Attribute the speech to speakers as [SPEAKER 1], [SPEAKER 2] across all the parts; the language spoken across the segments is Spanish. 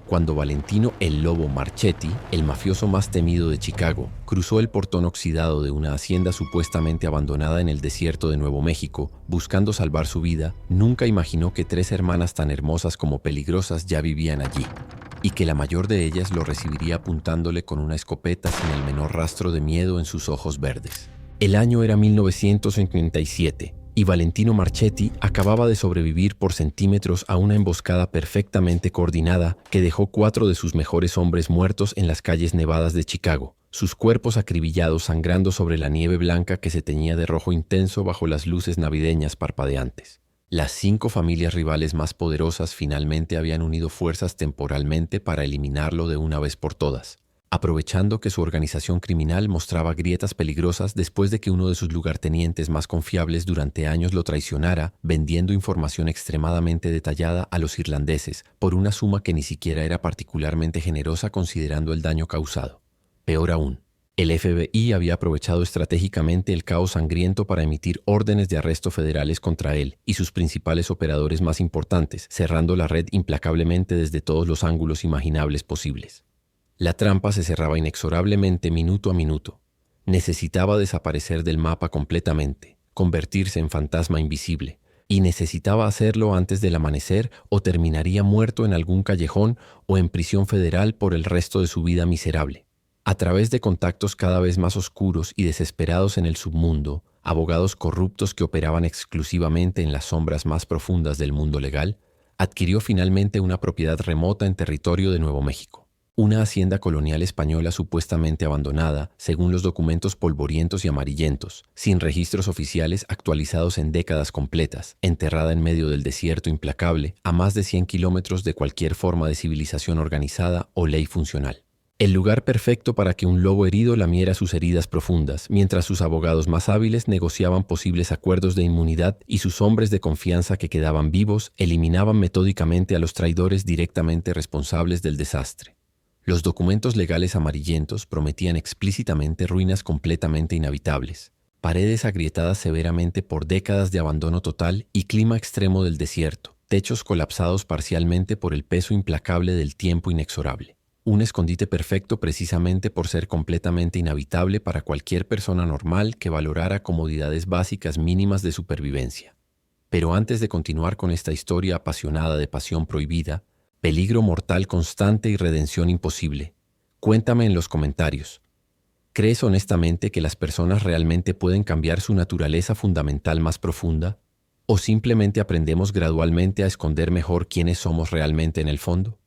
[SPEAKER 1] cuando Valentino "el Lobo" Marchetti, el mafioso más temido de Chicago, cruzó el portón oxidado de una hacienda supuestamente abandonada en el desierto de Nuevo México, buscando salvar su vida, nunca imaginó que 3 hermanas tan hermosas como peligrosas ya vivían allí, y que la mayor de ellas lo recibiría apuntándole con una escopeta sin el menor rastro de miedo en sus ojos verdes. El año era 1957. Y Valentino Marchetti acababa de sobrevivir por centímetros a una emboscada perfectamente coordinada que dejó 4 de sus mejores hombres muertos en las calles nevadas de Chicago, sus cuerpos acribillados sangrando sobre la nieve blanca que se teñía de rojo intenso bajo las luces navideñas parpadeantes. Las 5 familias rivales más poderosas finalmente habían unido fuerzas temporalmente para eliminarlo de una vez por todas, aprovechando que su organización criminal mostraba grietas peligrosas después de que uno de sus lugartenientes más confiables durante años lo traicionara, vendiendo información extremadamente detallada a los irlandeses por una suma que ni siquiera era particularmente generosa considerando el daño causado. Peor aún, el FBI había aprovechado estratégicamente el caos sangriento para emitir órdenes de arresto federales contra él y sus principales operadores más importantes, cerrando la red implacablemente desde todos los ángulos imaginables posibles. La trampa se cerraba inexorablemente minuto a minuto. Necesitaba desaparecer del mapa completamente, convertirse en fantasma invisible, y necesitaba hacerlo antes del amanecer o terminaría muerto en algún callejón o en prisión federal por el resto de su vida miserable. A través de contactos cada vez más oscuros y desesperados en el submundo, abogados corruptos que operaban exclusivamente en las sombras más profundas del mundo legal, adquirió finalmente una propiedad remota en territorio de Nuevo México. Una hacienda colonial española supuestamente abandonada, según los documentos polvorientos y amarillentos, sin registros oficiales actualizados en décadas completas, enterrada en medio del desierto implacable, a más de 100 kilómetros de cualquier forma de civilización organizada o ley funcional. El lugar perfecto para que un lobo herido lamiera sus heridas profundas, mientras sus abogados más hábiles negociaban posibles acuerdos de inmunidad y sus hombres de confianza que quedaban vivos eliminaban metódicamente a los traidores directamente responsables del desastre. Los documentos legales amarillentos prometían explícitamente ruinas completamente inhabitables, paredes agrietadas severamente por décadas de abandono total y clima extremo del desierto, techos colapsados parcialmente por el peso implacable del tiempo inexorable. Un escondite perfecto precisamente por ser completamente inhabitable para cualquier persona normal que valorara comodidades básicas mínimas de supervivencia. Pero antes de continuar con esta historia apasionada de pasión prohibida, peligro mortal constante y redención imposible, cuéntame en los comentarios. ¿Crees honestamente que las personas realmente pueden cambiar su naturaleza fundamental más profunda? ¿O simplemente aprendemos gradualmente a esconder mejor quiénes somos realmente en el fondo?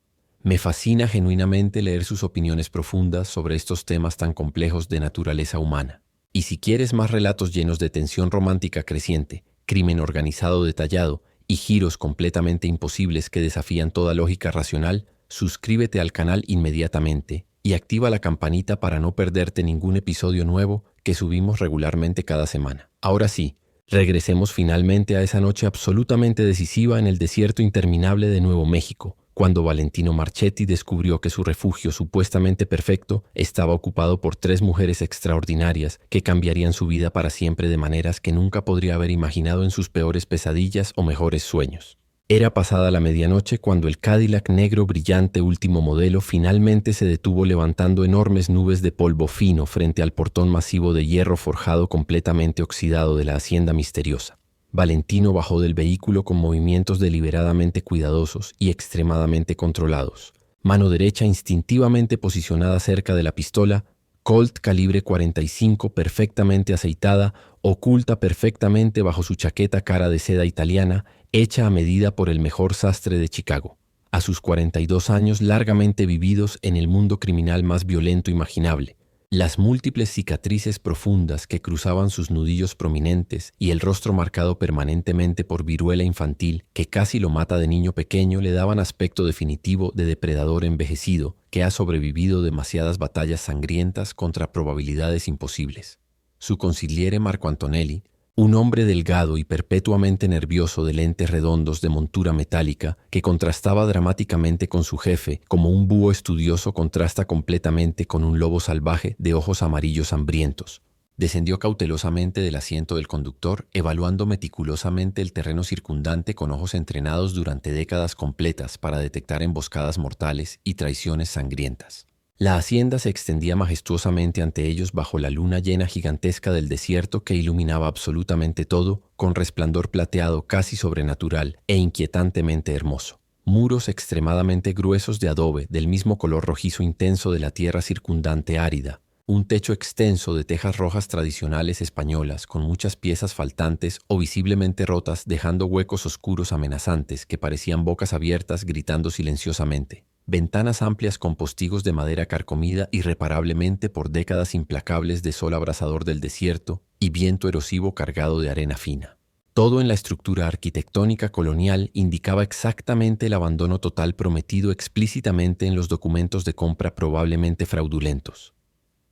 [SPEAKER 1] Me fascina genuinamente leer sus opiniones profundas sobre estos temas tan complejos de naturaleza humana. Y si quieres más relatos llenos de tensión romántica creciente, crimen organizado detallado y giros completamente imposibles que desafían toda lógica racional, suscríbete al canal inmediatamente y activa la campanita para no perderte ningún episodio nuevo que subimos regularmente cada semana. Ahora sí, regresemos finalmente a esa noche absolutamente decisiva en el desierto interminable de Nuevo México, cuando Valentino Marchetti descubrió que su refugio supuestamente perfecto estaba ocupado por 3 mujeres extraordinarias que cambiarían su vida para siempre de maneras que nunca podría haber imaginado en sus peores pesadillas o mejores sueños. Era pasada la medianoche cuando el Cadillac negro brillante último modelo finalmente se detuvo levantando enormes nubes de polvo fino frente al portón masivo de hierro forjado completamente oxidado de la hacienda misteriosa. Valentino bajó del vehículo con movimientos deliberadamente cuidadosos y extremadamente controlados. Mano derecha instintivamente posicionada cerca de la pistola, Colt calibre 45 perfectamente aceitada, oculta perfectamente bajo su chaqueta cara de seda italiana, hecha a medida por el mejor sastre de Chicago. A sus 42 años largamente vividos en el mundo criminal más violento imaginable, las múltiples cicatrices profundas que cruzaban sus nudillos prominentes y el rostro marcado permanentemente por viruela infantil que casi lo mata de niño pequeño le daban aspecto definitivo de depredador envejecido que ha sobrevivido demasiadas batallas sangrientas contra probabilidades imposibles. Su consigliere Marco Antonelli, un hombre delgado y perpetuamente nervioso de lentes redondos de montura metálica que contrastaba dramáticamente con su jefe, como un búho estudioso contrasta completamente con un lobo salvaje de ojos amarillos hambrientos. Descendió cautelosamente del asiento del conductor, evaluando meticulosamente el terreno circundante con ojos entrenados durante décadas completas para detectar emboscadas mortales y traiciones sangrientas. La hacienda se extendía majestuosamente ante ellos bajo la luna llena gigantesca del desierto que iluminaba absolutamente todo con resplandor plateado casi sobrenatural e inquietantemente hermoso. Muros extremadamente gruesos de adobe del mismo color rojizo intenso de la tierra circundante árida. Un techo extenso de tejas rojas tradicionales españolas con muchas piezas faltantes o visiblemente rotas, dejando huecos oscuros amenazantes que parecían bocas abiertas gritando silenciosamente. Ventanas amplias con postigos de madera carcomida irreparablemente por décadas implacables de sol abrasador del desierto y viento erosivo cargado de arena fina. Todo en la estructura arquitectónica colonial indicaba exactamente el abandono total prometido explícitamente en los documentos de compra probablemente fraudulentos.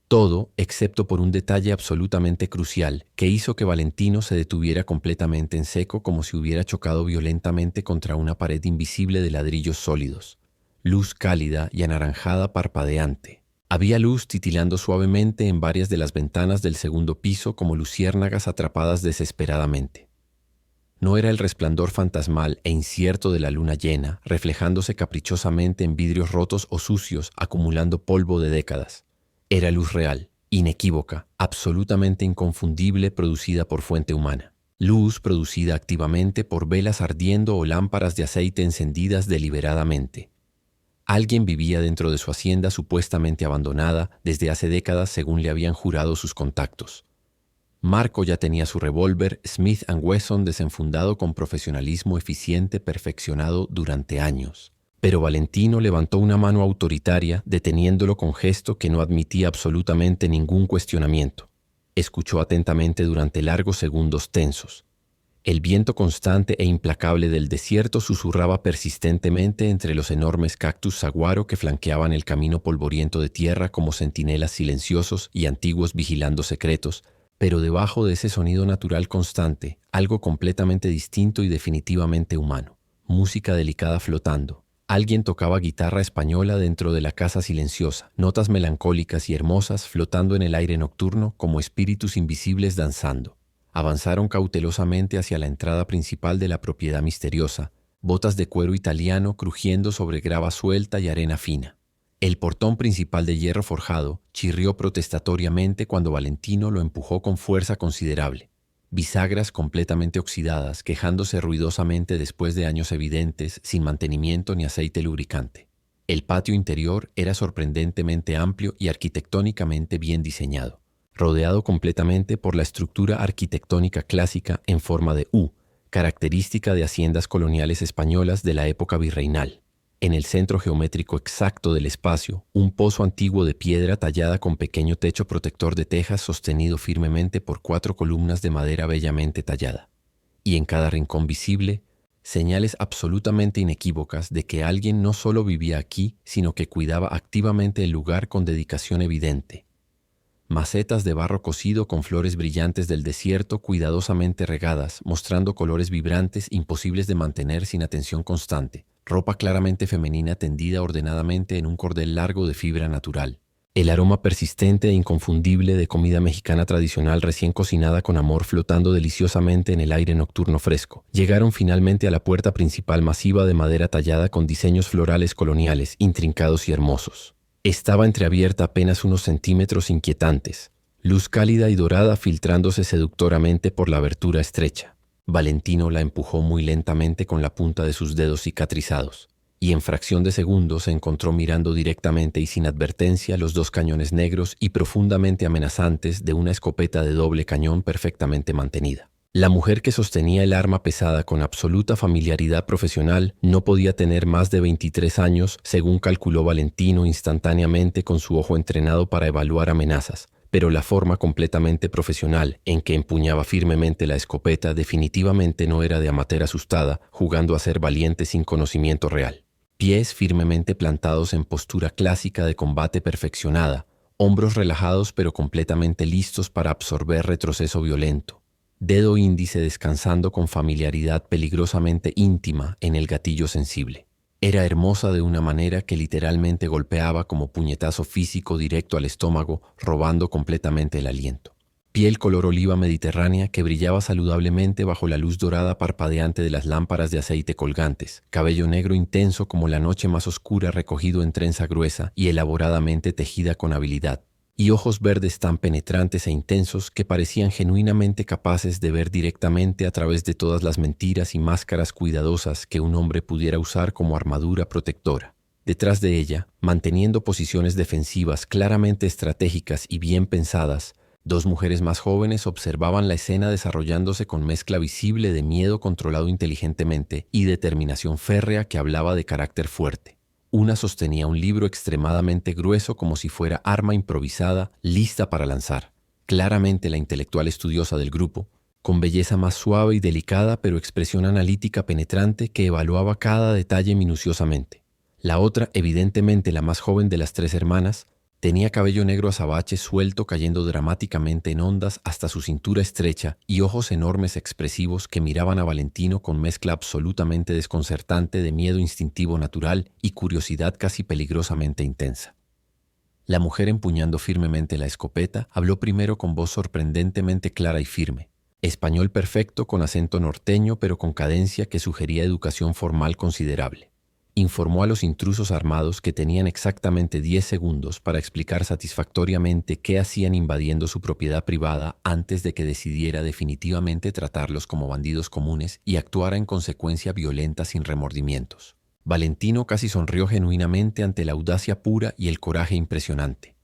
[SPEAKER 1] Todo, excepto por un detalle absolutamente crucial que hizo que Valentino se detuviera completamente en seco como si hubiera chocado violentamente contra una pared invisible de ladrillos sólidos. Luz cálida y anaranjada parpadeante. Había luz titilando suavemente en varias de las ventanas del segundo piso como luciérnagas atrapadas desesperadamente. No era el resplandor fantasmal e incierto de la luna llena, reflejándose caprichosamente en vidrios rotos o sucios, acumulando polvo de décadas. Era luz real, inequívoca, absolutamente inconfundible, producida por fuente humana. Luz producida activamente por velas ardiendo o lámparas de aceite encendidas deliberadamente. Alguien vivía dentro de su hacienda supuestamente abandonada desde hace décadas según le habían jurado sus contactos. Marco ya tenía su revólver Smith & Wesson desenfundado con profesionalismo eficiente perfeccionado durante años. Pero Valentino levantó una mano autoritaria, deteniéndolo con gesto que no admitía absolutamente ningún cuestionamiento. Escuchó atentamente durante largos segundos tensos. El viento constante e implacable del desierto susurraba persistentemente entre los enormes cactus saguaro que flanqueaban el camino polvoriento de tierra como centinelas silenciosos y antiguos vigilando secretos, pero debajo de ese sonido natural constante, algo completamente distinto y definitivamente humano. Música delicada flotando. Alguien tocaba guitarra española dentro de la casa silenciosa, notas melancólicas y hermosas flotando en el aire nocturno como espíritus invisibles danzando. Avanzaron cautelosamente hacia la entrada principal de la propiedad misteriosa, botas de cuero italiano crujiendo sobre grava suelta y arena fina. El portón principal de hierro forjado chirrió protestatoriamente cuando Valentino lo empujó con fuerza considerable. Bisagras completamente oxidadas, quejándose ruidosamente después de años evidentes, sin mantenimiento ni aceite lubricante. El patio interior era sorprendentemente amplio y arquitectónicamente bien diseñado, rodeado completamente por la estructura arquitectónica clásica en forma de U, característica de haciendas coloniales españolas de la época virreinal. En el centro geométrico exacto del espacio, un pozo antiguo de piedra tallada con pequeño techo protector de tejas sostenido firmemente por 4 columnas de madera bellamente tallada. Y en cada rincón visible, señales absolutamente inequívocas de que alguien no solo vivía aquí, sino que cuidaba activamente el lugar con dedicación evidente. Macetas de barro cocido con flores brillantes del desierto cuidadosamente regadas, mostrando colores vibrantes imposibles de mantener sin atención constante. Ropa claramente femenina tendida ordenadamente en un cordel largo de fibra natural. El aroma persistente e inconfundible de comida mexicana tradicional recién cocinada con amor flotando deliciosamente en el aire nocturno fresco. Llegaron finalmente a la puerta principal masiva de madera tallada con diseños florales coloniales, intrincados y hermosos. Estaba entreabierta apenas unos centímetros inquietantes, luz cálida y dorada filtrándose seductoramente por la abertura estrecha. Valentino la empujó muy lentamente con la punta de sus dedos cicatrizados, y en fracción de segundo se encontró mirando directamente y sin advertencia los 2 cañones negros y profundamente amenazantes de una escopeta de doble cañón perfectamente mantenida. La mujer que sostenía el arma pesada con absoluta familiaridad profesional no podía tener más de 23 años, según calculó Valentino instantáneamente con su ojo entrenado para evaluar amenazas, pero la forma completamente profesional en que empuñaba firmemente la escopeta definitivamente no era de amateur asustada, jugando a ser valiente sin conocimiento real. Pies firmemente plantados en postura clásica de combate perfeccionada, hombros relajados pero completamente listos para absorber retroceso violento. Dedo índice descansando con familiaridad peligrosamente íntima en el gatillo sensible. Era hermosa de una manera que literalmente golpeaba como puñetazo físico directo al estómago, robando completamente el aliento. Piel color oliva mediterránea que brillaba saludablemente bajo la luz dorada parpadeante de las lámparas de aceite colgantes, cabello negro intenso como la noche más oscura recogido en trenza gruesa y elaboradamente tejida con habilidad, y ojos verdes tan penetrantes e intensos que parecían genuinamente capaces de ver directamente a través de todas las mentiras y máscaras cuidadosas que un hombre pudiera usar como armadura protectora. Detrás de ella, manteniendo posiciones defensivas claramente estratégicas y bien pensadas, dos mujeres más jóvenes observaban la escena desarrollándose con mezcla visible de miedo controlado inteligentemente y determinación férrea que hablaba de carácter fuerte. Una sostenía un libro extremadamente grueso como si fuera arma improvisada, lista para lanzar. Claramente la intelectual estudiosa del grupo, con belleza más suave y delicada pero expresión analítica penetrante que evaluaba cada detalle minuciosamente. La otra, evidentemente la más joven de las tres hermanas, tenía cabello negro azabache suelto cayendo dramáticamente en ondas hasta su cintura estrecha y ojos enormes expresivos que miraban a Valentino con mezcla absolutamente desconcertante de miedo instintivo natural y curiosidad casi peligrosamente intensa. La mujer, empuñando firmemente la escopeta, habló primero con voz sorprendentemente clara y firme. Español perfecto con acento norteño pero con cadencia que sugería educación formal considerable. Informó a los intrusos armados que tenían exactamente 10 segundos para explicar satisfactoriamente qué hacían invadiendo su propiedad privada antes de que decidiera definitivamente tratarlos como bandidos comunes y actuara en consecuencia violenta sin remordimientos. Valentino casi sonrió genuinamente ante la audacia pura y el coraje impresionante.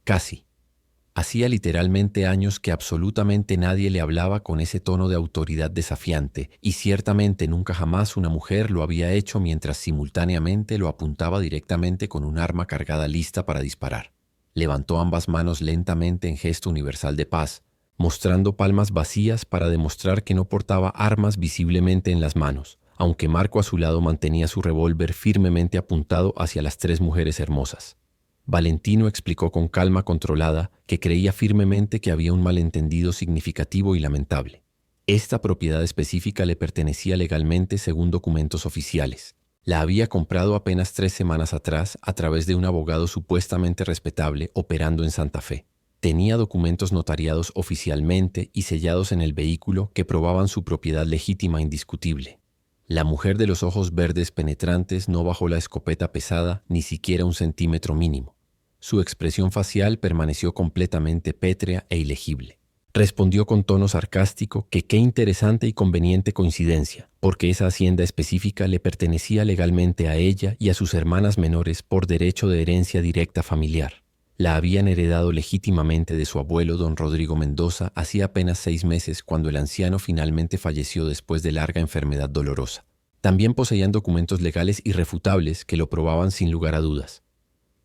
[SPEAKER 1] Casi. Hacía literalmente años que absolutamente nadie le hablaba con ese tono de autoridad desafiante, y ciertamente nunca jamás una mujer lo había hecho mientras simultáneamente lo apuntaba directamente con un arma cargada lista para disparar. Levantó ambas manos lentamente en gesto universal de paz, mostrando palmas vacías para demostrar que no portaba armas visiblemente en las manos, aunque Marco a su lado mantenía su revólver firmemente apuntado hacia las tres mujeres hermosas. Valentino explicó con calma controlada que creía firmemente que había un malentendido significativo y lamentable. Esta propiedad específica le pertenecía legalmente según documentos oficiales. La había comprado apenas 3 semanas atrás a través de un abogado supuestamente respetable operando en Santa Fe. Tenía documentos notariados oficialmente y sellados en el vehículo que probaban su propiedad legítima e indiscutible. La mujer de los ojos verdes penetrantes no bajó la escopeta pesada ni siquiera un centímetro mínimo. Su expresión facial permaneció completamente pétrea e ilegible. Respondió con tono sarcástico que qué interesante y conveniente coincidencia, porque esa hacienda específica le pertenecía legalmente a ella y a sus hermanas menores por derecho de herencia directa familiar. La habían heredado legítimamente de su abuelo don Rodrigo Mendoza hacía apenas 6 meses cuando el anciano finalmente falleció después de larga enfermedad dolorosa. También poseían documentos legales irrefutables que lo probaban sin lugar a dudas.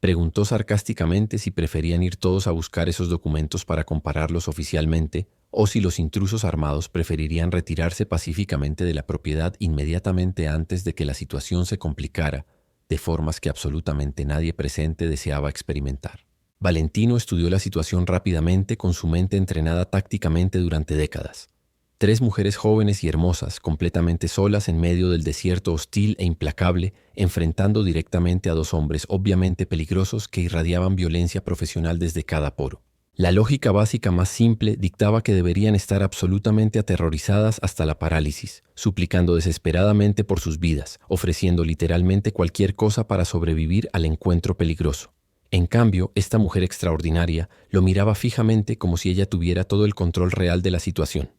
[SPEAKER 1] Preguntó sarcásticamente si preferían ir todos a buscar esos documentos para compararlos oficialmente o si los intrusos armados preferirían retirarse pacíficamente de la propiedad inmediatamente antes de que la situación se complicara de formas que absolutamente nadie presente deseaba experimentar. Valentino estudió la situación rápidamente con su mente entrenada tácticamente durante décadas. 3 mujeres jóvenes y hermosas, completamente solas en medio del desierto hostil e implacable, enfrentando directamente a 2 hombres obviamente peligrosos que irradiaban violencia profesional desde cada poro. La lógica básica más simple dictaba que deberían estar absolutamente aterrorizadas hasta la parálisis, suplicando desesperadamente por sus vidas, ofreciendo literalmente cualquier cosa para sobrevivir al encuentro peligroso. En cambio, esta mujer extraordinaria lo miraba fijamente como si ella tuviera todo el control real de la situación.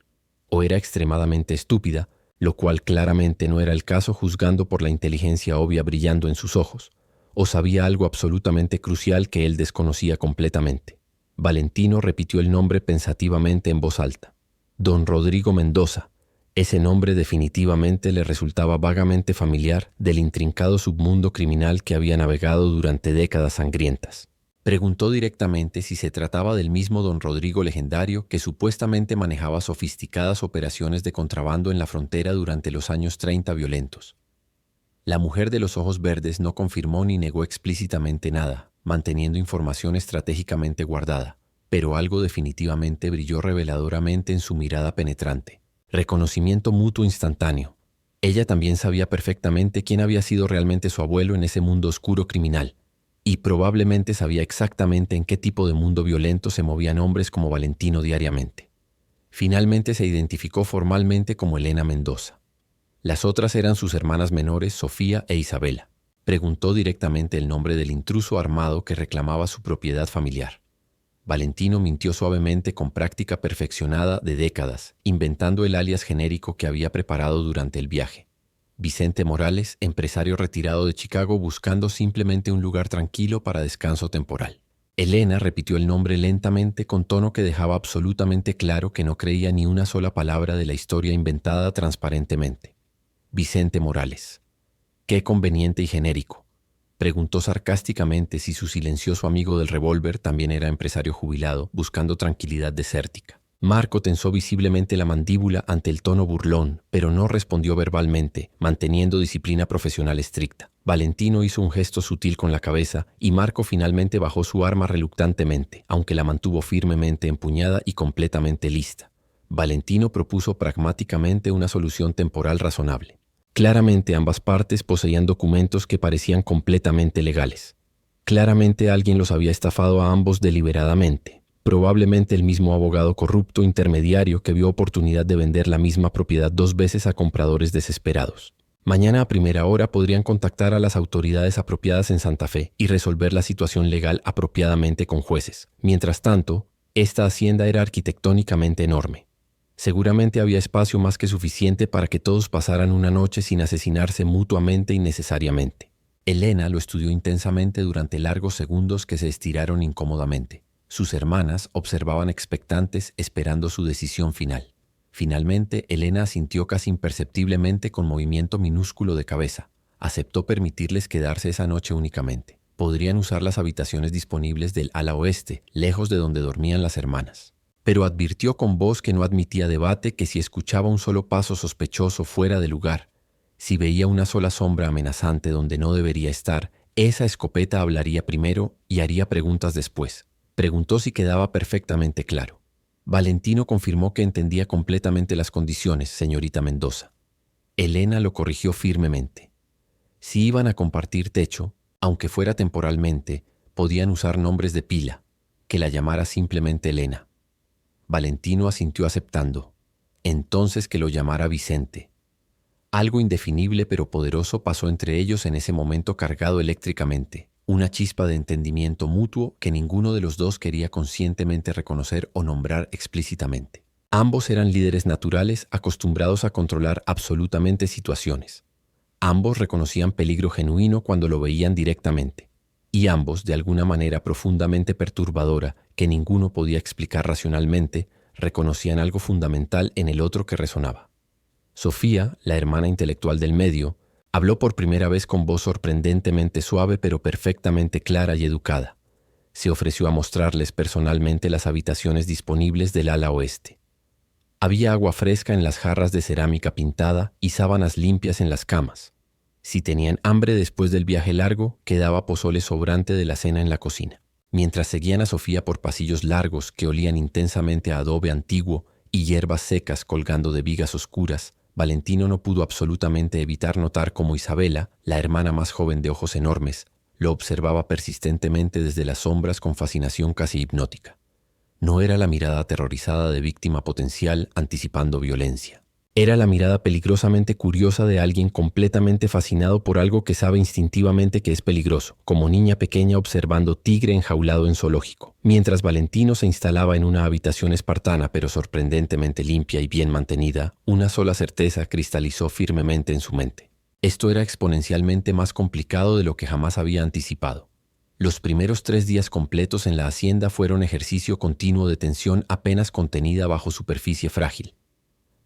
[SPEAKER 1] O era extremadamente estúpida, lo cual claramente no era el caso juzgando por la inteligencia obvia brillando en sus ojos, o sabía algo absolutamente crucial que él desconocía completamente. Valentino repitió el nombre pensativamente en voz alta. Don Rodrigo Mendoza. Ese nombre definitivamente le resultaba vagamente familiar del intrincado submundo criminal que había navegado durante décadas sangrientas. Preguntó directamente si se trataba del mismo don Rodrigo legendario que supuestamente manejaba sofisticadas operaciones de contrabando en la frontera durante los años 30 violentos. La mujer de los ojos verdes no confirmó ni negó explícitamente nada, manteniendo información estratégicamente guardada, pero algo definitivamente brilló reveladoramente en su mirada penetrante. Reconocimiento mutuo instantáneo. Ella también sabía perfectamente quién había sido realmente su abuelo en ese mundo oscuro criminal, y probablemente sabía exactamente en qué tipo de mundo violento se movían hombres como Valentino diariamente. Finalmente se identificó formalmente como Elena Mendoza. Las otras eran sus hermanas menores, Sofía e Isabela. Preguntó directamente el nombre del intruso armado que reclamaba su propiedad familiar. Valentino mintió suavemente con práctica perfeccionada de décadas, inventando el alias genérico que había preparado durante el viaje. Vicente Morales, empresario retirado de Chicago buscando simplemente un lugar tranquilo para descanso temporal. Elena repitió el nombre lentamente con tono que dejaba absolutamente claro que no creía ni una sola palabra de la historia inventada transparentemente. Vicente Morales. Qué conveniente y genérico. Preguntó sarcásticamente si su silencioso amigo del revólver también era empresario jubilado, buscando tranquilidad desértica. Marco tensó visiblemente la mandíbula ante el tono burlón, pero no respondió verbalmente, manteniendo disciplina profesional estricta. Valentino hizo un gesto sutil con la cabeza y Marco finalmente bajó su arma reluctantemente, aunque la mantuvo firmemente empuñada y completamente lista. Valentino propuso pragmáticamente una solución temporal razonable. Claramente ambas partes poseían documentos que parecían completamente legales. Claramente alguien los había estafado a ambos deliberadamente. Probablemente el mismo abogado corrupto intermediario que vio oportunidad de vender la misma propiedad 2 veces a compradores desesperados. Mañana a primera hora podrían contactar a las autoridades apropiadas en Santa Fe y resolver la situación legal apropiadamente con jueces. Mientras tanto, esta hacienda era arquitectónicamente enorme. Seguramente había espacio más que suficiente para que todos pasaran una noche sin asesinarse mutuamente innecesariamente. Elena lo estudió intensamente durante largos segundos que se estiraron incómodamente. Sus hermanas observaban expectantes esperando su decisión final. Finalmente, Elena asintió casi imperceptiblemente con movimiento minúsculo de cabeza. Aceptó permitirles quedarse esa noche únicamente. Podrían usar las habitaciones disponibles del ala oeste, lejos de donde dormían las hermanas. Pero advirtió con voz que no admitía debate que si escuchaba un solo paso sospechoso fuera de lugar, si veía una sola sombra amenazante donde no debería estar, esa escopeta hablaría primero y haría preguntas después. Preguntó si quedaba perfectamente claro. Valentino confirmó que entendía completamente las condiciones, señorita Mendoza. Elena lo corrigió firmemente. Si iban a compartir techo, aunque fuera temporalmente, podían usar nombres de pila, que la llamara simplemente Elena. Valentino asintió aceptando. Entonces que lo llamara Vicente. Algo indefinible pero poderoso pasó entre ellos en ese momento cargado eléctricamente. Una chispa de entendimiento mutuo que ninguno de los dos quería conscientemente reconocer o nombrar explícitamente. Ambos eran líderes naturales acostumbrados a controlar absolutamente situaciones. Ambos reconocían peligro genuino cuando lo veían directamente. Y ambos, de alguna manera profundamente perturbadora, que ninguno podía explicar racionalmente, reconocían algo fundamental en el otro que resonaba. Sofía, la hermana intelectual del medio, habló por primera vez con voz sorprendentemente suave pero perfectamente clara y educada. Se ofreció a mostrarles personalmente las habitaciones disponibles del ala oeste. Había agua fresca en las jarras de cerámica pintada y sábanas limpias en las camas. Si tenían hambre después del viaje largo, quedaba pozole sobrante de la cena en la cocina. Mientras seguían a Sofía por pasillos largos que olían intensamente a adobe antiguo y hierbas secas colgando de vigas oscuras, Valentino no pudo absolutamente evitar notar cómo Isabela, la hermana más joven de ojos enormes, lo observaba persistentemente desde las sombras con fascinación casi hipnótica. No era la mirada aterrorizada de víctima potencial anticipando violencia. Era la mirada peligrosamente curiosa de alguien completamente fascinado por algo que sabe instintivamente que es peligroso, como niña pequeña observando tigre enjaulado en zoológico. Mientras Valentino se instalaba en una habitación espartana pero sorprendentemente limpia y bien mantenida, una sola certeza cristalizó firmemente en su mente. Esto era exponencialmente más complicado de lo que jamás había anticipado. Los primeros 3 días completos en la hacienda fueron ejercicio continuo de tensión apenas contenida bajo superficie frágil.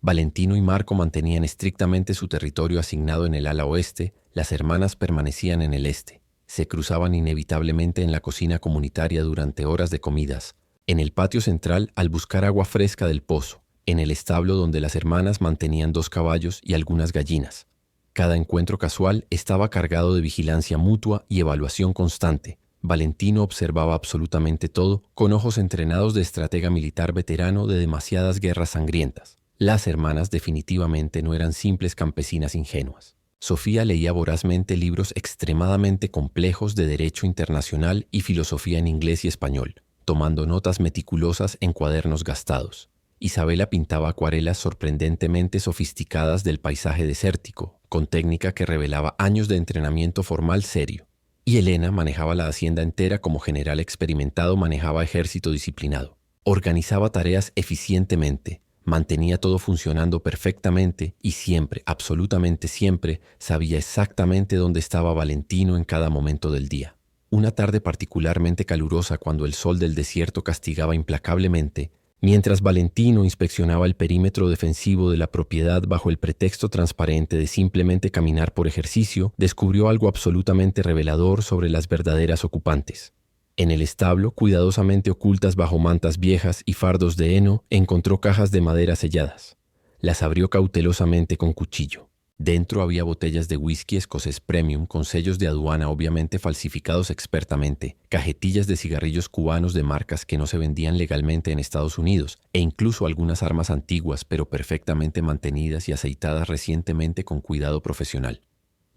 [SPEAKER 1] Valentino y Marco mantenían estrictamente su territorio asignado en el ala oeste, las hermanas permanecían en el este. Se cruzaban inevitablemente en la cocina comunitaria durante horas de comidas, en el patio central al buscar agua fresca del pozo, en el establo donde las hermanas mantenían 2 caballos y algunas gallinas. Cada encuentro casual estaba cargado de vigilancia mutua y evaluación constante. Valentino observaba absolutamente todo con ojos entrenados de estratega militar veterano de demasiadas guerras sangrientas. Las hermanas definitivamente no eran simples campesinas ingenuas. Sofía leía vorazmente libros extremadamente complejos de derecho internacional y filosofía en inglés y español, tomando notas meticulosas en cuadernos gastados. Isabela pintaba acuarelas sorprendentemente sofisticadas del paisaje desértico, con técnica que revelaba años de entrenamiento formal serio. Y Elena manejaba la hacienda entera como general experimentado manejaba ejército disciplinado. Organizaba tareas eficientemente, mantenía todo funcionando perfectamente y siempre, absolutamente siempre, sabía exactamente dónde estaba Valentino en cada momento del día. Una tarde particularmente calurosa cuando el sol del desierto castigaba implacablemente, mientras Valentino inspeccionaba el perímetro defensivo de la propiedad bajo el pretexto transparente de simplemente caminar por ejercicio, descubrió algo absolutamente revelador sobre las verdaderas ocupantes. En el establo, cuidadosamente ocultas bajo mantas viejas y fardos de heno, encontró cajas de madera selladas. Las abrió cautelosamente con cuchillo. Dentro había botellas de whisky escocés premium con sellos de aduana obviamente falsificados expertamente, cajetillas de cigarrillos cubanos de marcas que no se vendían legalmente en Estados Unidos, e incluso algunas armas antiguas pero perfectamente mantenidas y aceitadas recientemente con cuidado profesional.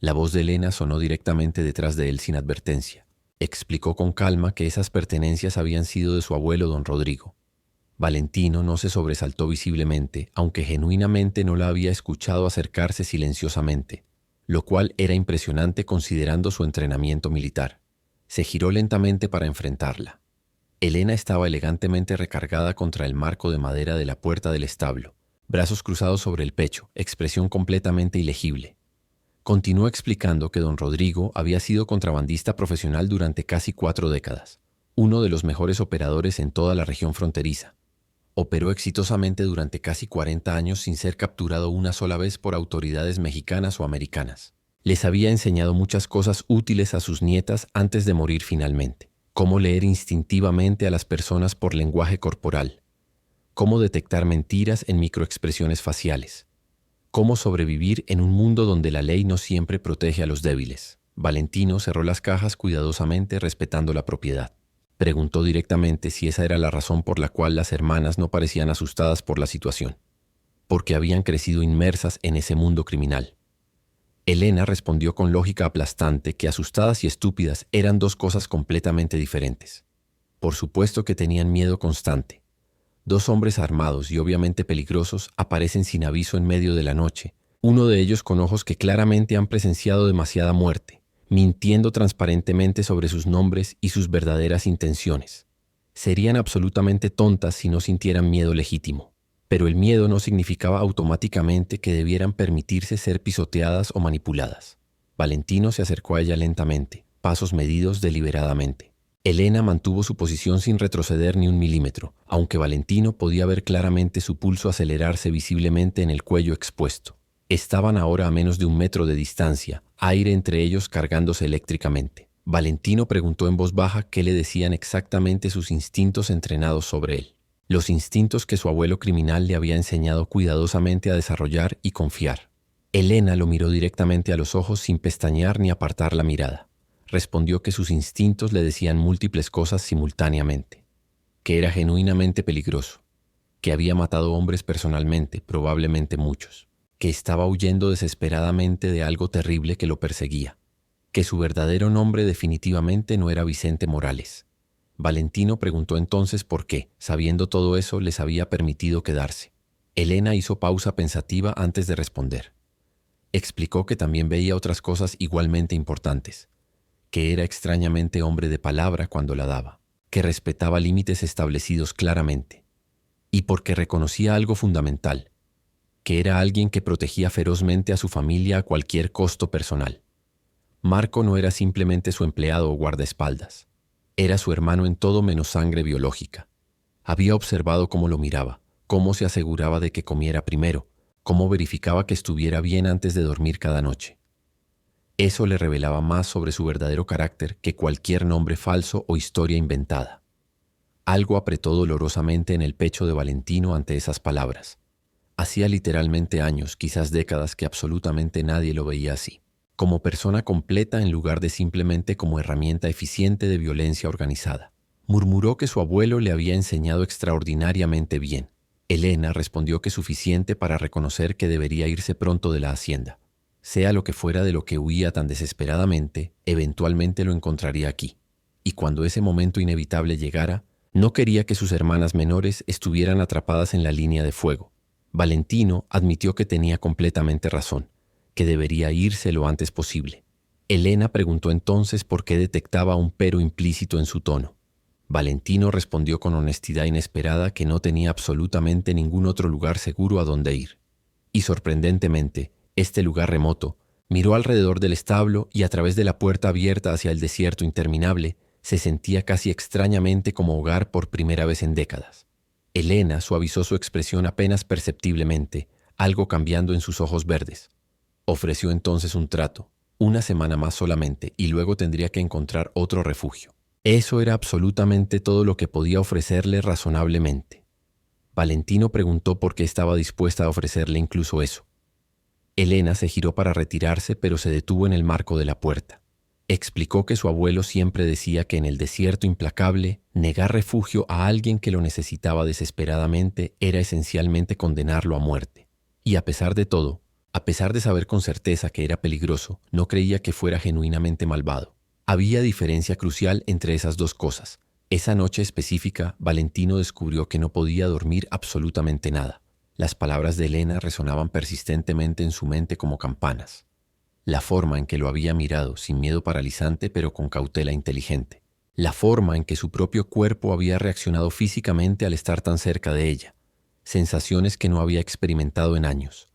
[SPEAKER 1] La voz de Elena sonó directamente detrás de él sin advertencia. Explicó con calma que esas pertenencias habían sido de su abuelo don Rodrigo. Valentino no se sobresaltó visiblemente, aunque genuinamente no la había escuchado acercarse silenciosamente, lo cual era impresionante considerando su entrenamiento militar. Se giró lentamente para enfrentarla. Elena estaba elegantemente recargada contra el marco de madera de la puerta del establo, brazos cruzados sobre el pecho, expresión completamente ilegible. Continuó explicando que don Rodrigo había sido contrabandista profesional durante casi 4 décadas, uno de los mejores operadores en toda la región fronteriza. Operó exitosamente durante casi 40 años sin ser capturado una sola vez por autoridades mexicanas o americanas. Les había enseñado muchas cosas útiles a sus nietas antes de morir finalmente. Cómo leer instintivamente a las personas por lenguaje corporal. Cómo detectar mentiras en microexpresiones faciales. Cómo sobrevivir en un mundo donde la ley no siempre protege a los débiles. Valentino cerró las cajas cuidadosamente respetando la propiedad. Preguntó directamente si esa era la razón por la cual las hermanas no parecían asustadas por la situación. Porque habían crecido inmersas en ese mundo criminal. Elena respondió con lógica aplastante que asustadas y estúpidas eran 2 cosas completamente diferentes. Por supuesto que tenían miedo constante. 2 hombres armados y obviamente peligrosos aparecen sin aviso en medio de la noche, uno de ellos con ojos que claramente han presenciado demasiada muerte, mintiendo transparentemente sobre sus nombres y sus verdaderas intenciones. Serían absolutamente tontas si no sintieran miedo legítimo, pero el miedo no significaba automáticamente que debieran permitirse ser pisoteadas o manipuladas. Valentino se acercó a ella lentamente, pasos medidos deliberadamente. Elena mantuvo su posición sin retroceder ni un milímetro, aunque Valentino podía ver claramente su pulso acelerarse visiblemente en el cuello expuesto. Estaban ahora a menos de 1 metro de distancia, aire entre ellos cargándose eléctricamente. Valentino preguntó en voz baja qué le decían exactamente sus instintos entrenados sobre él. Los instintos que su abuelo criminal le había enseñado cuidadosamente a desarrollar y confiar. Elena lo miró directamente a los ojos sin pestañear ni apartar la mirada. Respondió que sus instintos le decían múltiples cosas simultáneamente. Que era genuinamente peligroso. Que había matado hombres personalmente, probablemente muchos. Que estaba huyendo desesperadamente de algo terrible que lo perseguía. Que su verdadero nombre definitivamente no era Vicente Morales. Valentino preguntó entonces por qué, sabiendo todo eso, les había permitido quedarse. Elena hizo pausa pensativa antes de responder. Explicó que también veía otras cosas igualmente importantes. Que era extrañamente hombre de palabra cuando la daba, que respetaba límites establecidos claramente, y porque reconocía algo fundamental, que era alguien que protegía ferozmente a su familia a cualquier costo personal. Marco no era simplemente su empleado o guardaespaldas, era su hermano en todo menos sangre biológica. Había observado cómo lo miraba, cómo se aseguraba de que comiera primero, cómo verificaba que estuviera bien antes de dormir cada noche. Eso le revelaba más sobre su verdadero carácter que cualquier nombre falso o historia inventada. Algo apretó dolorosamente en el pecho de Valentino ante esas palabras. Hacía literalmente años, quizás décadas, que absolutamente nadie lo veía así, como persona completa en lugar de simplemente como herramienta eficiente de violencia organizada. Murmuró que su abuelo le había enseñado extraordinariamente bien. Elena respondió que suficiente para reconocer que debería irse pronto de la hacienda. Sea lo que fuera de lo que huía tan desesperadamente, eventualmente lo encontraría aquí. Y cuando ese momento inevitable llegara, no quería que sus hermanas menores estuvieran atrapadas en la línea de fuego. Valentino admitió que tenía completamente razón, que debería irse lo antes posible. Elena preguntó entonces por qué detectaba un pero implícito en su tono. Valentino respondió con honestidad inesperada que no tenía absolutamente ningún otro lugar seguro a donde ir. Y sorprendentemente, este lugar remoto miró alrededor del establo y a través de la puerta abierta hacia el desierto interminable, se sentía casi extrañamente como hogar por primera vez en décadas. Elena suavizó su expresión apenas perceptiblemente, algo cambiando en sus ojos verdes. Ofreció entonces un trato, una semana más solamente, y luego tendría que encontrar otro refugio. Eso era absolutamente todo lo que podía ofrecerle razonablemente. Valentino preguntó por qué estaba dispuesta a ofrecerle incluso eso. Elena se giró para retirarse, pero se detuvo en el marco de la puerta. Explicó que su abuelo siempre decía que en el desierto implacable, negar refugio a alguien que lo necesitaba desesperadamente era esencialmente condenarlo a muerte. Y a pesar de todo, a pesar de saber con certeza que era peligroso, no creía que fuera genuinamente malvado. Había diferencia crucial entre esas dos cosas. Esa noche específica, Valentino descubrió que no podía dormir absolutamente nada. Las palabras de Elena resonaban persistentemente en su mente como campanas. La forma en que lo había mirado, sin miedo paralizante pero con cautela inteligente. La forma en que su propio cuerpo había reaccionado físicamente al estar tan cerca de ella. Sensaciones que no había experimentado en años.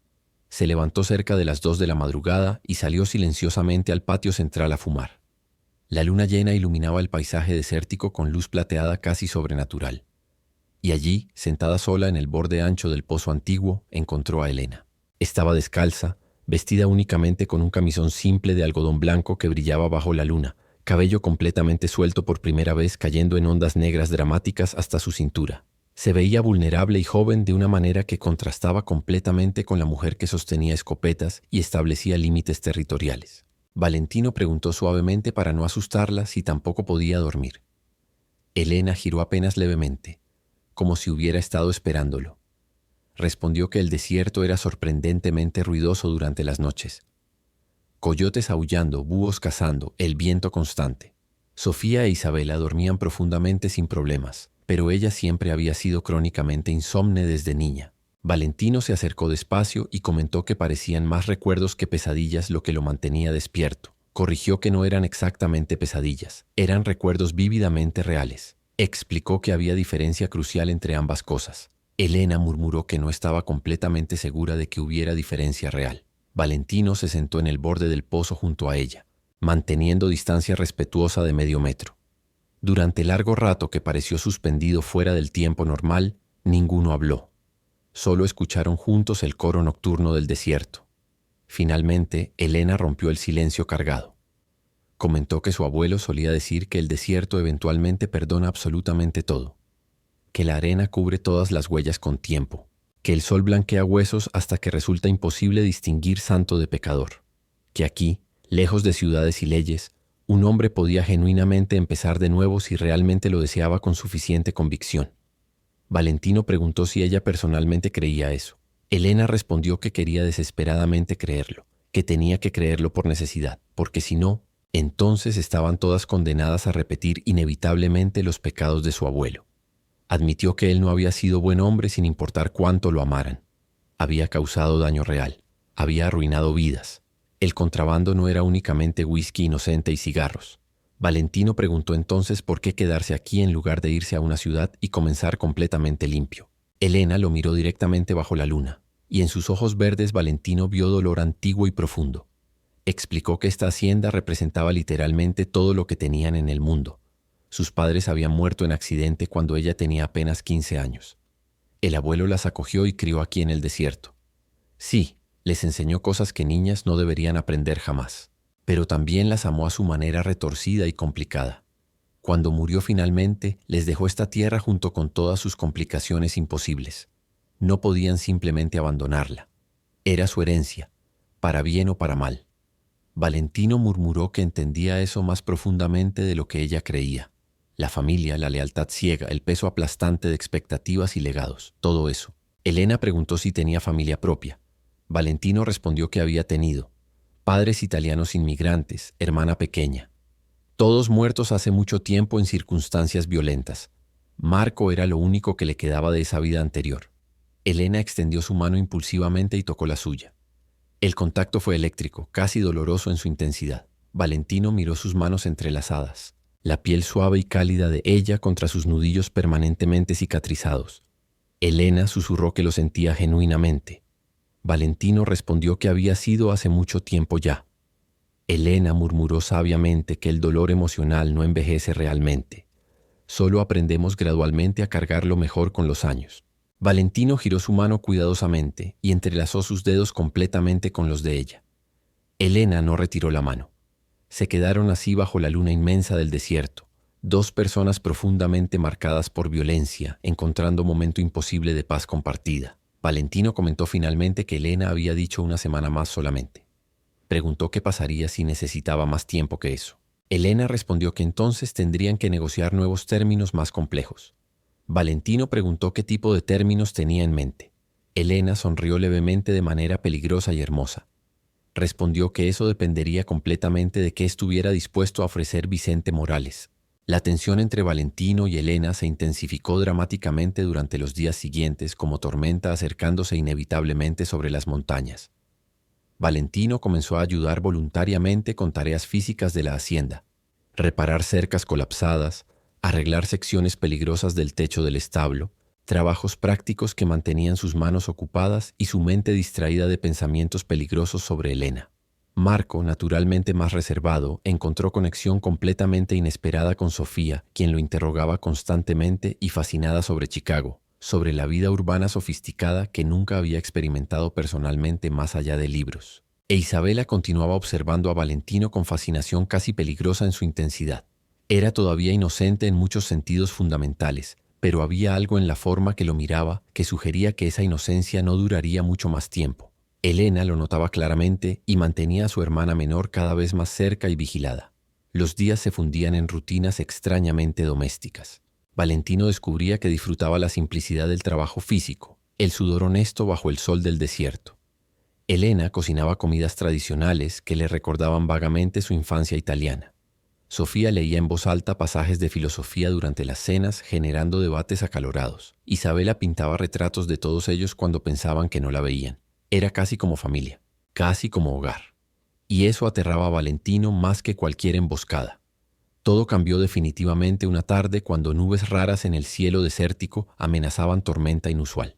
[SPEAKER 1] Se levantó cerca de las 2 de la madrugada y salió silenciosamente al patio central a fumar. La luna llena iluminaba el paisaje desértico con luz plateada casi sobrenatural. Y allí, sentada sola en el borde ancho del pozo antiguo, encontró a Elena. Estaba descalza, vestida únicamente con un camisón simple de algodón blanco que brillaba bajo la luna, cabello completamente suelto por primera vez cayendo en ondas negras dramáticas hasta su cintura. Se veía vulnerable y joven de una manera que contrastaba completamente con la mujer que sostenía escopetas y establecía límites territoriales. Valentino preguntó suavemente para no asustarla si tampoco podía dormir. Elena giró apenas levemente, como si hubiera estado esperándolo. Respondió que el desierto era sorprendentemente ruidoso durante las noches. Coyotes aullando, búhos cazando, el viento constante. Sofía e Isabela dormían profundamente sin problemas, pero ella siempre había sido crónicamente insomne desde niña. Valentino se acercó despacio y comentó que parecían más recuerdos que pesadillas lo que lo mantenía despierto. Corrigió que no eran exactamente pesadillas, eran recuerdos vívidamente reales. Explicó que había diferencia crucial entre ambas cosas. Elena murmuró que no estaba completamente segura de que hubiera diferencia real. Valentino se sentó en el borde del pozo junto a ella, manteniendo distancia respetuosa de medio metro. Durante el largo rato que pareció suspendido fuera del tiempo normal, ninguno habló. Solo escucharon juntos el coro nocturno del desierto. Finalmente, Elena rompió el silencio cargado. Comentó que su abuelo solía decir que el desierto eventualmente perdona absolutamente todo, que la arena cubre todas las huellas con tiempo, que el sol blanquea huesos hasta que resulta imposible distinguir santo de pecador, que aquí, lejos de ciudades y leyes, un hombre podía genuinamente empezar de nuevo si realmente lo deseaba con suficiente convicción. Valentino preguntó si ella personalmente creía eso. Elena respondió que quería desesperadamente creerlo, que tenía que creerlo por necesidad, porque si no, entonces estaban todas condenadas a repetir inevitablemente los pecados de su abuelo. Admitió que él no había sido buen hombre sin importar cuánto lo amaran. Había causado daño real, había arruinado vidas. El contrabando no era únicamente whisky inocente y cigarros. Valentino preguntó entonces por qué quedarse aquí en lugar de irse a una ciudad y comenzar completamente limpio. Elena lo miró directamente bajo la luna, y en sus ojos verdes Valentino vio dolor antiguo y profundo. Explicó que esta hacienda representaba literalmente todo lo que tenían en el mundo. Sus padres habían muerto en accidente cuando ella tenía apenas 15 años. El abuelo las acogió y crió aquí en el desierto. Sí, les enseñó cosas que niñas no deberían aprender jamás, pero también las amó a su manera retorcida y complicada. Cuando murió finalmente, les dejó esta tierra junto con todas sus complicaciones imposibles. No podían simplemente abandonarla. Era su herencia, para bien o para mal. Valentino murmuró que entendía eso más profundamente de lo que ella creía. La familia, la lealtad ciega, el peso aplastante de expectativas y legados, todo eso. Elena preguntó si tenía familia propia. Valentino respondió que había tenido. Padres italianos inmigrantes, hermana pequeña. Todos muertos hace mucho tiempo en circunstancias violentas. Marco era lo único que le quedaba de esa vida anterior. Elena extendió su mano impulsivamente y tocó la suya. El contacto fue eléctrico, casi doloroso en su intensidad. Valentino miró sus manos entrelazadas, la piel suave y cálida de ella contra sus nudillos permanentemente cicatrizados. Elena susurró que lo sentía genuinamente. Valentino respondió que había sido hace mucho tiempo ya. Elena murmuró sabiamente que el dolor emocional no envejece realmente. Solo aprendemos gradualmente a cargarlo mejor con los años. Valentino giró su mano cuidadosamente y entrelazó sus dedos completamente con los de ella. Elena no retiró la mano. Se quedaron así bajo la luna inmensa del desierto, dos personas profundamente marcadas por violencia, encontrando momento imposible de paz compartida. Valentino comentó finalmente que Elena había dicho una semana más solamente. Preguntó qué pasaría si necesitaba más tiempo que eso. Elena respondió que entonces tendrían que negociar nuevos términos más complejos. Valentino preguntó qué tipo de términos tenía en mente. Elena sonrió levemente de manera peligrosa y hermosa. Respondió que eso dependería completamente de qué estuviera dispuesto a ofrecer Vicente Morales. La tensión entre Valentino y Elena se intensificó dramáticamente durante los días siguientes como tormenta acercándose inevitablemente sobre las montañas. Valentino comenzó a ayudar voluntariamente con tareas físicas de la hacienda, reparar cercas colapsadas, arreglar secciones peligrosas del techo del establo, trabajos prácticos que mantenían sus manos ocupadas y su mente distraída de pensamientos peligrosos sobre Elena. Marco, naturalmente más reservado, encontró conexión completamente inesperada con Sofía, quien lo interrogaba constantemente y fascinada sobre Chicago, sobre la vida urbana sofisticada que nunca había experimentado personalmente más allá de libros. E Isabela continuaba observando a Valentino con fascinación casi peligrosa en su intensidad. Era todavía inocente en muchos sentidos fundamentales, pero había algo en la forma que lo miraba que sugería que esa inocencia no duraría mucho más tiempo. Elena lo notaba claramente y mantenía a su hermana menor cada vez más cerca y vigilada. Los días se fundían en rutinas extrañamente domésticas. Valentino descubría que disfrutaba la simplicidad del trabajo físico, el sudor honesto bajo el sol del desierto. Elena cocinaba comidas tradicionales que le recordaban vagamente su infancia italiana. Sofía leía en voz alta pasajes de filosofía durante las cenas, generando debates acalorados. Isabela pintaba retratos de todos ellos cuando pensaban que no la veían. Era casi como familia, casi como hogar. Y eso aterraba a Valentino más que cualquier emboscada. Todo cambió definitivamente una tarde cuando nubes raras en el cielo desértico amenazaban tormenta inusual.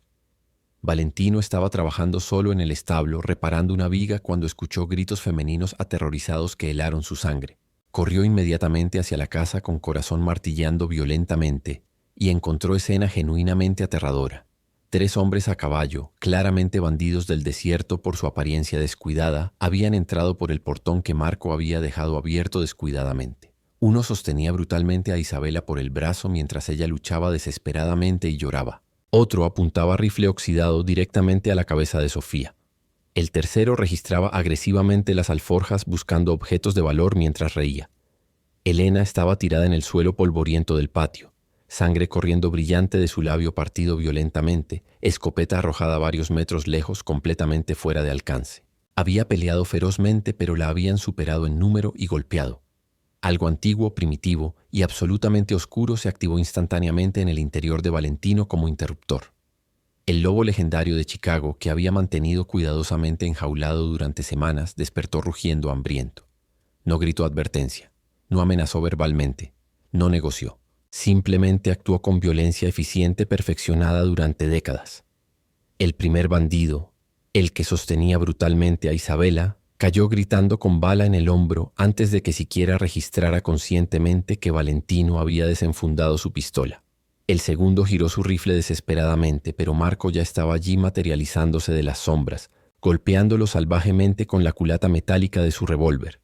[SPEAKER 1] Valentino estaba trabajando solo en el establo, reparando una viga cuando escuchó gritos femeninos aterrorizados que helaron su sangre. Corrió inmediatamente hacia la casa con corazón martilleando violentamente y encontró escena genuinamente aterradora. 3 hombres a caballo, claramente bandidos del desierto por su apariencia descuidada, habían entrado por el portón que Marco había dejado abierto descuidadamente. Uno sostenía brutalmente a Isabela por el brazo mientras ella luchaba desesperadamente y lloraba. Otro apuntaba rifle oxidado directamente a la cabeza de Sofía. El tercero registraba agresivamente las alforjas buscando objetos de valor mientras reía. Elena estaba tirada en el suelo polvoriento del patio, sangre corriendo brillante de su labio partido violentamente, escopeta arrojada varios metros lejos completamente fuera de alcance. Había peleado ferozmente, pero la habían superado en número y golpeado. Algo antiguo, primitivo y absolutamente oscuro se activó instantáneamente en el interior de Valentino como interruptor. El lobo legendario de Chicago, que había mantenido cuidadosamente enjaulado durante semanas, despertó rugiendo hambriento. No gritó advertencia, no amenazó verbalmente, no negoció. Simplemente actuó con violencia eficiente perfeccionada durante décadas. El primer bandido, el que sostenía brutalmente a Isabela, cayó gritando con bala en el hombro antes de que siquiera registrara conscientemente que Valentino había desenfundado su pistola. El segundo giró su rifle desesperadamente, pero Marco ya estaba allí materializándose de las sombras, golpeándolo salvajemente con la culata metálica de su revólver.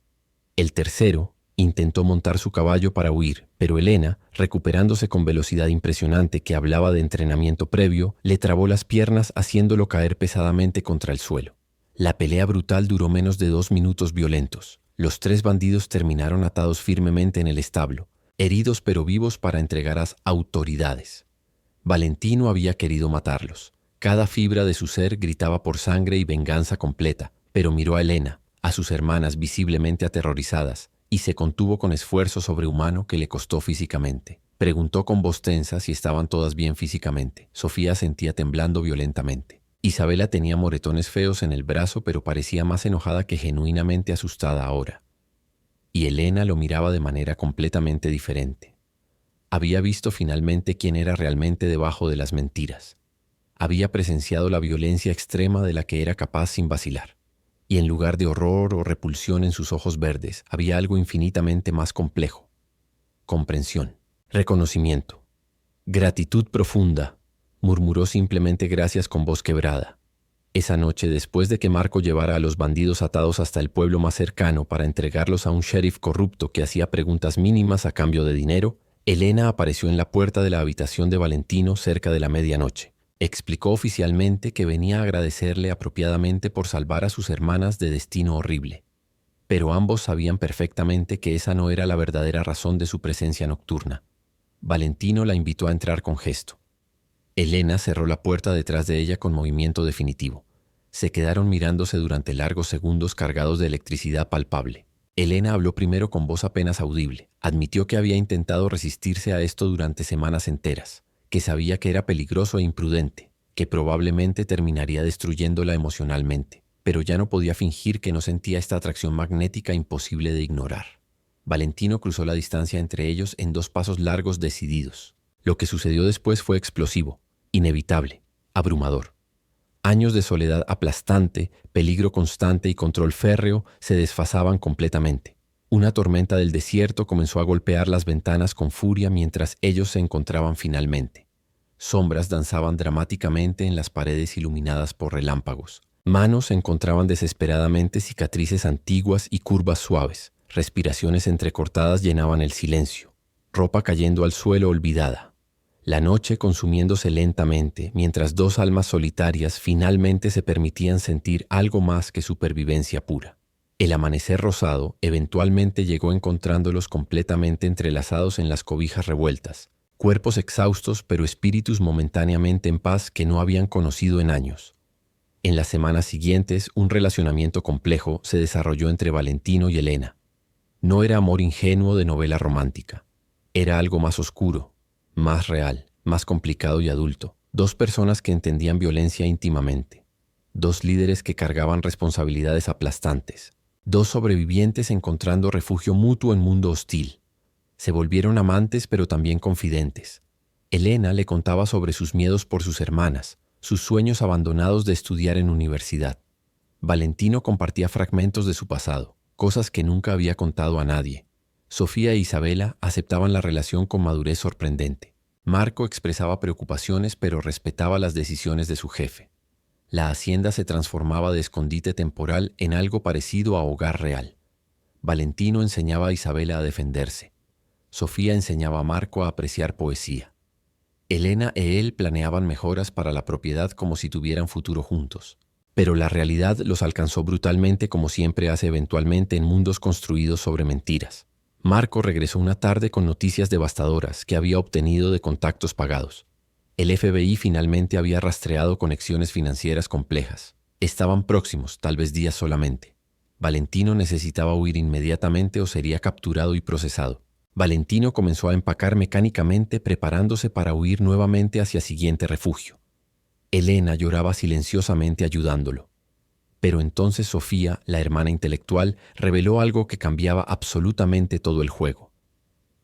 [SPEAKER 1] El tercero intentó montar su caballo para huir, pero Elena, recuperándose con velocidad impresionante que hablaba de entrenamiento previo, le trabó las piernas haciéndolo caer pesadamente contra el suelo. La pelea brutal duró menos de 2 minutos violentos. Los 3 bandidos terminaron atados firmemente en el establo, heridos pero vivos para entregar a las autoridades. Valentino había querido matarlos. Cada fibra de su ser gritaba por sangre y venganza completa, pero miró a Elena, a sus hermanas visiblemente aterrorizadas, y se contuvo con esfuerzo sobrehumano que le costó físicamente. Preguntó con voz tensa si estaban todas bien físicamente. Sofía sentía temblando violentamente. Isabela tenía moretones feos en el brazo, pero parecía más enojada que genuinamente asustada ahora. Y Elena lo miraba de manera completamente diferente. Había visto finalmente quién era realmente debajo de las mentiras. Había presenciado la violencia extrema de la que era capaz sin vacilar. Y en lugar de horror o repulsión en sus ojos verdes, había algo infinitamente más complejo. Comprensión, reconocimiento, gratitud profunda. Murmuró simplemente gracias con voz quebrada. Esa noche, después de que Marco llevara a los bandidos atados hasta el pueblo más cercano para entregarlos a un sheriff corrupto que hacía preguntas mínimas a cambio de dinero, Elena apareció en la puerta de la habitación de Valentino cerca de la medianoche. Explicó oficialmente que venía a agradecerle apropiadamente por salvar a sus hermanas de destino horrible. Pero ambos sabían perfectamente que esa no era la verdadera razón de su presencia nocturna. Valentino la invitó a entrar con gesto. Elena cerró la puerta detrás de ella con movimiento definitivo. Se quedaron mirándose durante largos segundos cargados de electricidad palpable. Elena habló primero con voz apenas audible. Admitió que había intentado resistirse a esto durante semanas enteras, que sabía que era peligroso e imprudente, que probablemente terminaría destruyéndola emocionalmente, pero ya no podía fingir que no sentía esta atracción magnética imposible de ignorar. Valentino cruzó la distancia entre ellos en 2 pasos largos decididos. Lo que sucedió después fue explosivo, inevitable, abrumador. Años de soledad aplastante, peligro constante y control férreo se desfasaban completamente. Una tormenta del desierto comenzó a golpear las ventanas con furia mientras ellos se encontraban finalmente. Sombras danzaban dramáticamente en las paredes iluminadas por relámpagos. Manos encontraban desesperadamente cicatrices antiguas y curvas suaves. Respiraciones entrecortadas llenaban el silencio. Ropa cayendo al suelo olvidada. La noche consumiéndose lentamente, mientras 2 almas solitarias finalmente se permitían sentir algo más que supervivencia pura. El amanecer rosado eventualmente llegó encontrándolos completamente entrelazados en las cobijas revueltas, cuerpos exhaustos pero espíritus momentáneamente en paz que no habían conocido en años. En las semanas siguientes, un relacionamiento complejo se desarrolló entre Valentino y Elena. No era amor ingenuo de novela romántica. Era algo más oscuro, más real, más complicado y adulto. 2 personas que entendían violencia íntimamente. 2 líderes que cargaban responsabilidades aplastantes. 2 sobrevivientes encontrando refugio mutuo en mundo hostil. Se volvieron amantes pero también confidentes. Elena le contaba sobre sus miedos por sus hermanas, sus sueños abandonados de estudiar en universidad. Valentino compartía fragmentos de su pasado, cosas que nunca había contado a nadie. Sofía e Isabela aceptaban la relación con madurez sorprendente. Marco expresaba preocupaciones pero respetaba las decisiones de su jefe. La hacienda se transformaba de escondite temporal en algo parecido a hogar real. Valentino enseñaba a Isabela a defenderse. Sofía enseñaba a Marco a apreciar poesía. Elena e él planeaban mejoras para la propiedad como si tuvieran futuro juntos. Pero la realidad los alcanzó brutalmente como siempre hace eventualmente en mundos construidos sobre mentiras. Marco regresó una tarde con noticias devastadoras que había obtenido de contactos pagados. El FBI finalmente había rastreado conexiones financieras complejas. Estaban próximos, tal vez días solamente. Valentino necesitaba huir inmediatamente o sería capturado y procesado. Valentino comenzó a empacar mecánicamente preparándose para huir nuevamente hacia siguiente refugio. Elena lloraba silenciosamente ayudándolo. Pero entonces Sofía, la hermana intelectual, reveló algo que cambiaba absolutamente todo el juego.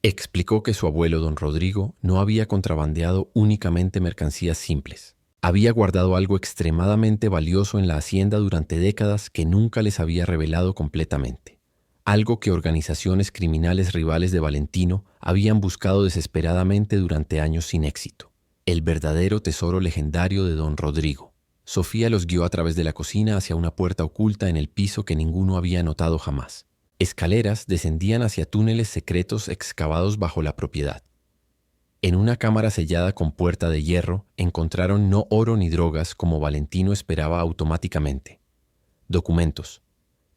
[SPEAKER 1] Explicó que su abuelo, don Rodrigo, no había contrabandeado únicamente mercancías simples. Había guardado algo extremadamente valioso en la hacienda durante décadas que nunca les había revelado completamente. Algo que organizaciones criminales rivales de Valentino habían buscado desesperadamente durante años sin éxito. El verdadero tesoro legendario de don Rodrigo. Sofía los guió a través de la cocina hacia una puerta oculta en el piso que ninguno había notado jamás. Escaleras descendían hacia túneles secretos excavados bajo la propiedad. En una cámara sellada con puerta de hierro, encontraron no oro ni drogas como Valentino esperaba automáticamente. Documentos.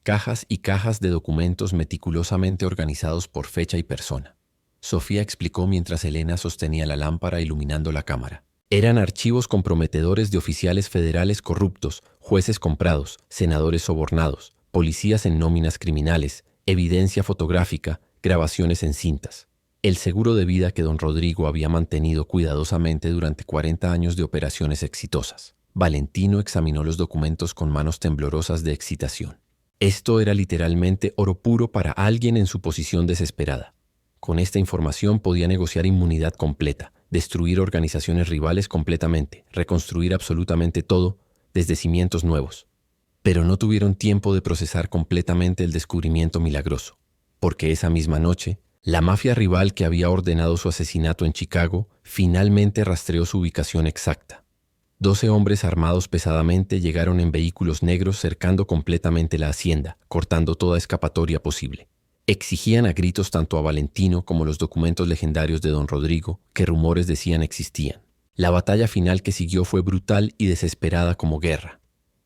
[SPEAKER 1] Cajas y cajas de documentos meticulosamente organizados por fecha y persona. Sofía explicó mientras Elena sostenía la lámpara iluminando la cámara. Eran archivos comprometedores de oficiales federales corruptos, jueces comprados, senadores sobornados, policías en nóminas criminales, evidencia fotográfica, grabaciones en cintas. El seguro de vida que don Rodrigo había mantenido cuidadosamente durante 40 años de operaciones exitosas. Valentino examinó los documentos con manos temblorosas de excitación. Esto era literalmente oro puro para alguien en su posición desesperada. Con esta información podía negociar inmunidad completa, destruir organizaciones rivales completamente, reconstruir absolutamente todo desde cimientos nuevos. Pero no tuvieron tiempo de procesar completamente el descubrimiento milagroso, porque esa misma noche, la mafia rival que había ordenado su asesinato en Chicago finalmente rastreó su ubicación exacta. 12 hombres armados pesadamente llegaron en vehículos negros cercando completamente la hacienda, cortando toda escapatoria posible. Exigían a gritos tanto a Valentino como los documentos legendarios de don Rodrigo, que rumores decían existían. La batalla final que siguió fue brutal y desesperada como guerra.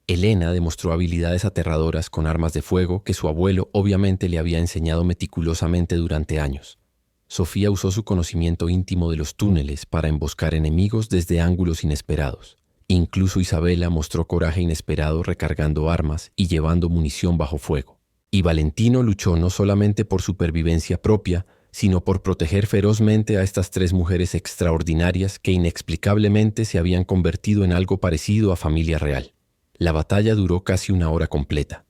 [SPEAKER 1] Elena demostró habilidades aterradoras con armas de fuego que su abuelo obviamente le había enseñado meticulosamente durante años. Sofía usó su conocimiento íntimo de los túneles para emboscar enemigos desde ángulos inesperados. Incluso Isabela mostró coraje inesperado recargando armas y llevando munición bajo fuego. Y Valentino luchó no solamente por supervivencia propia, sino por proteger ferozmente a estas 3 mujeres extraordinarias que inexplicablemente se habían convertido en algo parecido a familia real. La batalla duró casi 1 hora completa.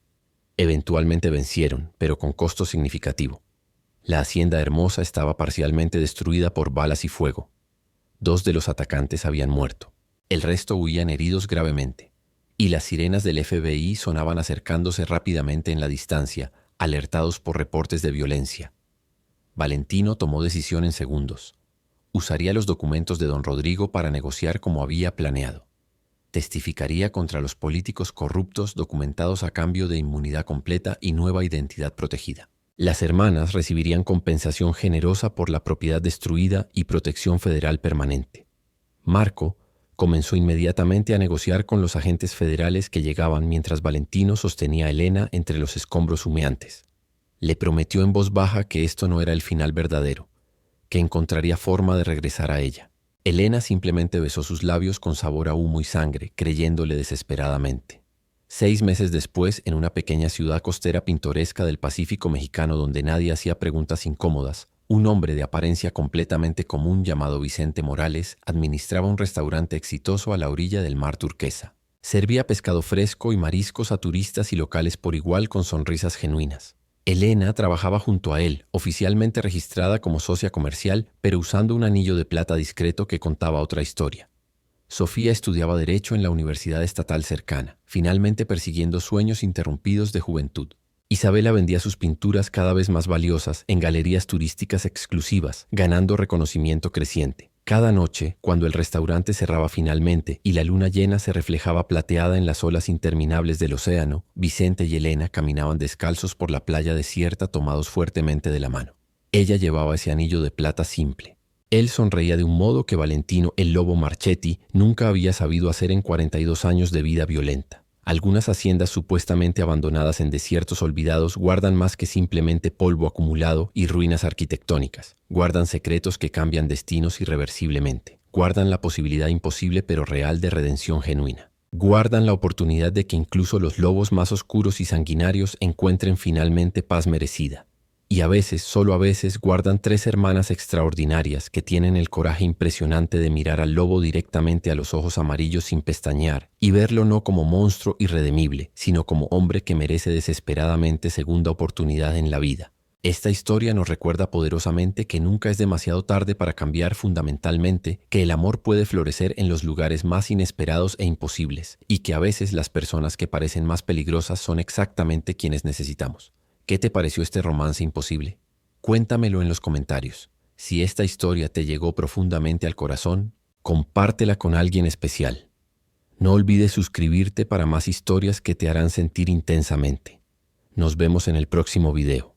[SPEAKER 1] Eventualmente vencieron, pero con costo significativo. La hacienda hermosa estaba parcialmente destruida por balas y fuego. 2 de los atacantes habían muerto. El resto huían heridos gravemente, y las sirenas del FBI sonaban acercándose rápidamente en la distancia, alertados por reportes de violencia. Valentino tomó decisión en segundos. Usaría los documentos de don Rodrigo para negociar como había planeado. Testificaría contra los políticos corruptos documentados a cambio de inmunidad completa y nueva identidad protegida. Las hermanas recibirían compensación generosa por la propiedad destruida y protección federal permanente. Marco comenzó inmediatamente a negociar con los agentes federales que llegaban mientras Valentino sostenía a Elena entre los escombros humeantes. Le prometió en voz baja que esto no era el final verdadero, que encontraría forma de regresar a ella. Elena simplemente besó sus labios con sabor a humo y sangre, creyéndole desesperadamente. 6 meses después, en una pequeña ciudad costera pintoresca del Pacífico mexicano donde nadie hacía preguntas incómodas, un hombre de apariencia completamente común llamado Vicente Morales administraba un restaurante exitoso a la orilla del mar turquesa. Servía pescado fresco y mariscos a turistas y locales por igual con sonrisas genuinas. Elena trabajaba junto a él, oficialmente registrada como socia comercial, pero usando un anillo de plata discreto que contaba otra historia. Sofía estudiaba Derecho en la universidad estatal cercana, finalmente persiguiendo sueños interrumpidos de juventud. Isabela vendía sus pinturas cada vez más valiosas en galerías turísticas exclusivas, ganando reconocimiento creciente. Cada noche, cuando el restaurante cerraba finalmente y la luna llena se reflejaba plateada en las olas interminables del océano, Vicente y Elena caminaban descalzos por la playa desierta tomados fuertemente de la mano. Ella llevaba ese anillo de plata simple. Él sonreía de un modo que Valentino el Lobo Marchetti nunca había sabido hacer en 42 años de vida violenta. Algunas haciendas supuestamente abandonadas en desiertos olvidados guardan más que simplemente polvo acumulado y ruinas arquitectónicas. Guardan secretos que cambian destinos irreversiblemente. Guardan la posibilidad imposible pero real de redención genuina. Guardan la oportunidad de que incluso los lobos más oscuros y sanguinarios encuentren finalmente paz merecida. Y a veces, solo a veces, guardan 3 hermanas extraordinarias que tienen el coraje impresionante de mirar al lobo directamente a los ojos amarillos sin pestañear y verlo no como monstruo irredemible, sino como hombre que merece desesperadamente segunda oportunidad en la vida. Esta historia nos recuerda poderosamente que nunca es demasiado tarde para cambiar fundamentalmente, que el amor puede florecer en los lugares más inesperados e imposibles, y que a veces las personas que parecen más peligrosas son exactamente quienes necesitamos. ¿Qué te pareció este romance imposible? Cuéntamelo en los comentarios. Si esta historia te llegó profundamente al corazón, compártela con alguien especial. No olvides suscribirte para más historias que te harán sentir intensamente. Nos vemos en el próximo video.